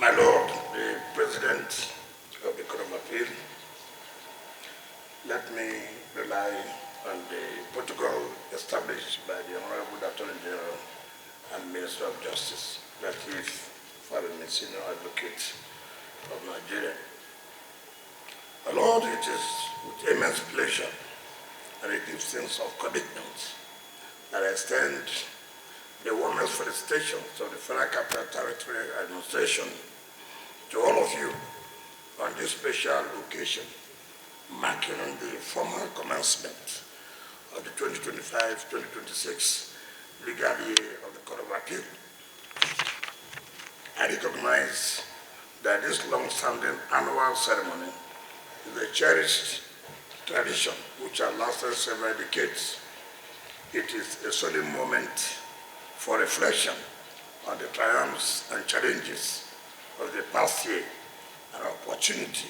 My Lord, the President of the Court of Appeal, let me rely on the protocol established by the Honorable Attorney General and Minister of Justice, that is, foreign senior advocate of Nigeria. My Lord, it is with immense pleasure and a deep sense of commitment that I extend the warmest felicitations of the Federal Capital Territory Administration to all of you on this special occasion, marking the formal commencement of the 2025-2026 legal year of the Court of Appeal. I recognize that this long-standing annual ceremony is a cherished tradition which has lasted several decades. It is a solemn moment for reflection on the triumphs and challenges of the past year, an opportunity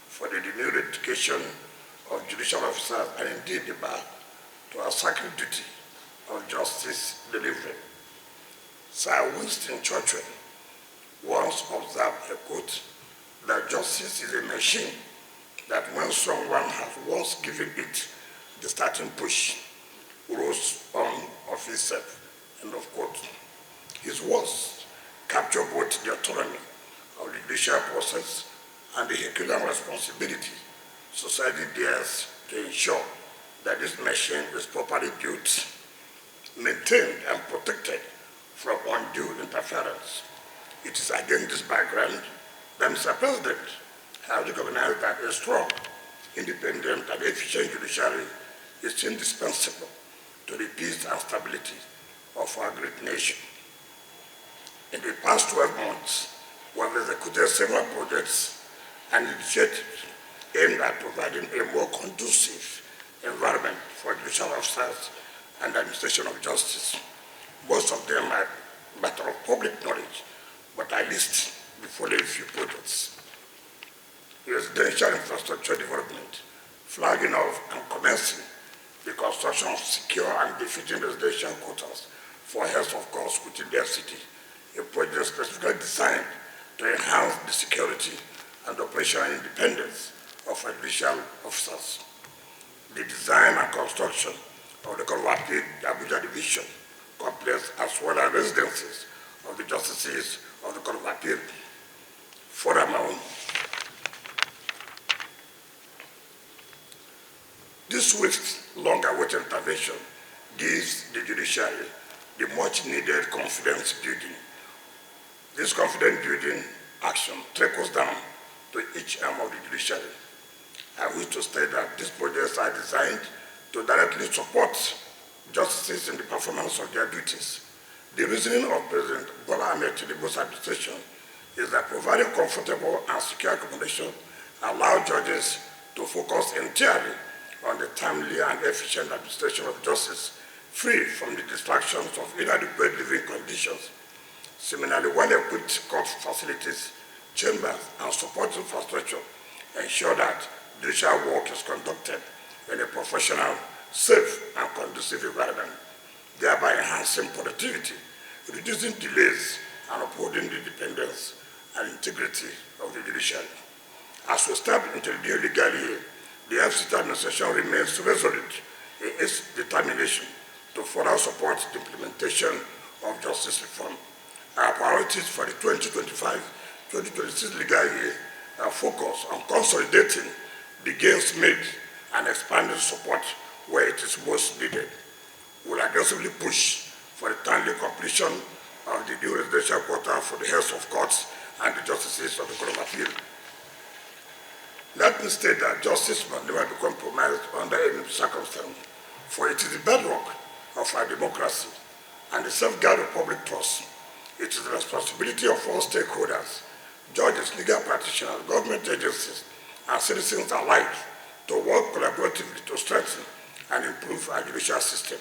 for the renewed education of judicial officers and indeed the bar to our sacred duty of justice delivery. Sir Winston Churchill once observed, a quote, that justice is a machine that when someone has once given it the starting push, rose on of itself, end of quote. His words capture both the autonomy of the judicial process and the Herculean responsibility society bears to ensure that this machine is properly built, maintained, and protected from undue interference. It is against this background that Mr. President has recognized that a strong, independent, and efficient judiciary is indispensable to the peace and stability of our great nation. In the past 12 months, we have executed several projects and initiatives aimed at providing a more conducive environment for judicial officers and administration of justice. Most of them are matter of public knowledge, but I list the following few projects: residential infrastructure development, flagging off and commencing the construction of secure and befitting residential quarters for heads of courts within their city, a project specifically designed to enhance the security and operational independence of our judicial officers. The design and construction of the Court of Appeal Abuja Division complex, as well as residences of the justices of the Court of Appeal. Furthermore, this swift, long-awaited intervention gives the judiciary the much-needed confidence building. This confidence building action trickles down to each arm of the judiciary. I wish to state that these projects are designed to directly support justices in the performance of their duties. The reasoning of President Bola Ahmed Tinubu's administration is that providing comfortable and secure accommodation allows judges to focus entirely on the timely and efficient administration of justice, free from the distractions of inadequate living conditions. Similarly, well-equipped court facilities, chambers, and support infrastructure ensure that judicial work is conducted in a professional, safe, and conducive environment, thereby enhancing productivity, reducing delays, and upholding the independence and integrity of the judiciary. As we step into the new legal year, the FCT administration remains resolute in its determination to further support the implementation of justice reform. Our priorities for the 2025-2026 legal year are focused on consolidating the gains made and expanding support where it is most needed. We will aggressively push for the timely completion of the new residential quarter for the heads of courts and the justices of the Court of Appeal. Let me state that justice must never be compromised under any circumstance, for it is the bedrock of our democracy and the safeguard of public trust. It is the responsibility of all stakeholders, judges, legal practitioners, government agencies, and citizens alike to work collaboratively to strengthen and improve our judicial system.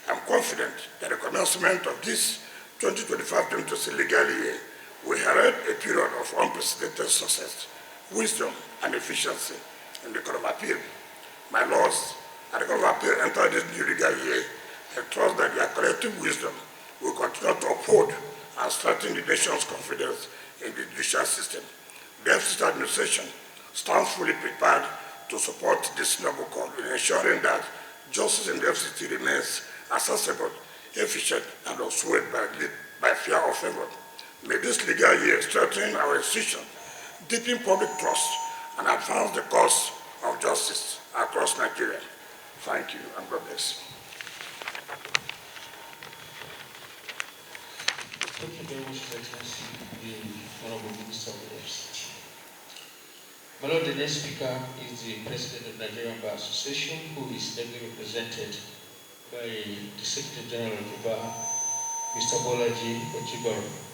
I am confident that the commencement of this 2025-2026 legal year will herald a period of unprecedented success, wisdom, and efficiency in the Court of Appeal. My lords, as the Court of Appeal enter this new legal year, I trust that their collective wisdom will continue to uphold and strengthen the nation's confidence in the judicial system. The FCT administration stands fully prepared to support this noble call in ensuring that justice in the FCT remains accessible, efficient, and unswayed by fear or favor. May this legal year strengthen our institution, deepen public trust, and advance the cause of justice across Nigeria. Thank you, and God bless. Thank you very much, Your Excellency, the Honorable Minister of the FCT. My Lord, the next speaker is the President of the Nigerian Bar Association, who is ably represented by the Secretary General of the Bar, Mr. Bolaji Ojibaru.